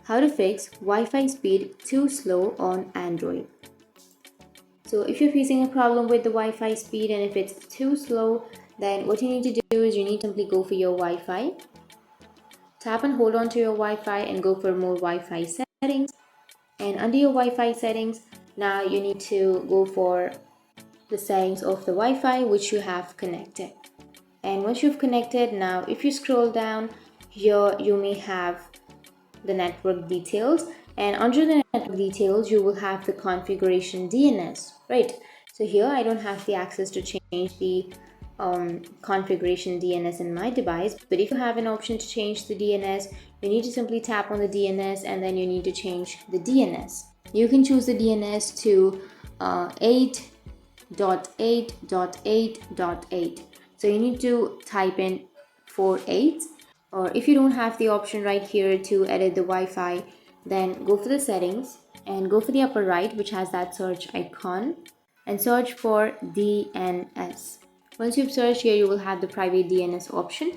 how to fix Wi-Fi speed too slow on Android. So if you're facing a problem with the Wi-Fi speed and if it's too slow, then what you need to do is you need to simply go for your Wi-Fi. Tap and hold on to your Wi-Fi and go for more Wi-Fi settings. And under your Wi-Fi settings, now you need to go for the settings of the Wi-Fi which you have connected. And once you've connected, now if you scroll down here, you may have the network details, and under the network details you will have the configuration DNS, right? So here I don't have the access to change the configuration DNS in my device, but if you have an option to change the DNS, you need to simply tap on the DNS and then you need to change the DNS. You can choose the DNS to 8.8.8.8. So you need to type in 48, or if you don't have the option right here to edit the Wi-Fi, then go for the settings and go for the upper right which has that search icon and search for DNS. Once you've searched here, you will have the private DNS option.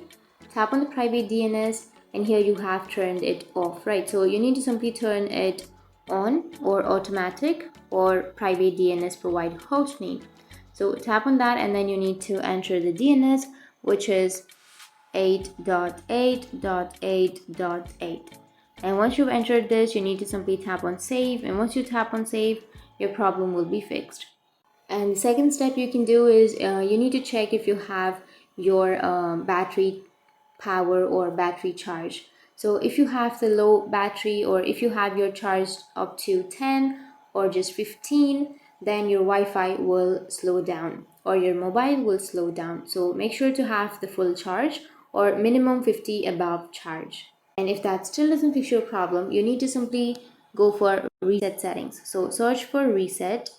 Tap on the private DNS and here you have turned it off, right? So you need to simply turn it on, or automatic, or private DNS provide hostname. So tap on that and then you need to enter the DNS which is 8.8.8.8. and once you've entered this, you need to simply tap on save, and once you tap on save, your problem will be fixed. And the second step you can do is you need to check if you have your battery power or battery charge. So if you have the low battery, or if you have your charge up to 10 or just 15, then your Wi-Fi will slow down or your mobile will slow down. So make sure to have the full charge or minimum 50 above charge. And if that still doesn't fix your problem, you need to simply go for reset settings. So search for reset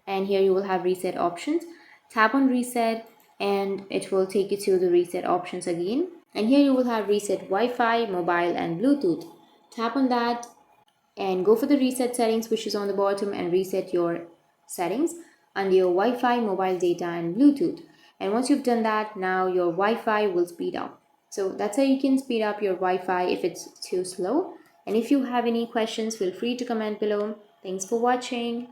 and here you will have reset options. Tap on reset and it will take you to the reset options again. And here you will have reset Wi-Fi, mobile and Bluetooth. Tap on that and go for the reset settings which is on the bottom and reset your settings under your Wi-Fi, mobile data and Bluetooth. And once you've done that, now your Wi-Fi will speed up. So that's how you can speed up your Wi-Fi if it's too slow. And if you have any questions, feel free to comment below. Thanks for watching.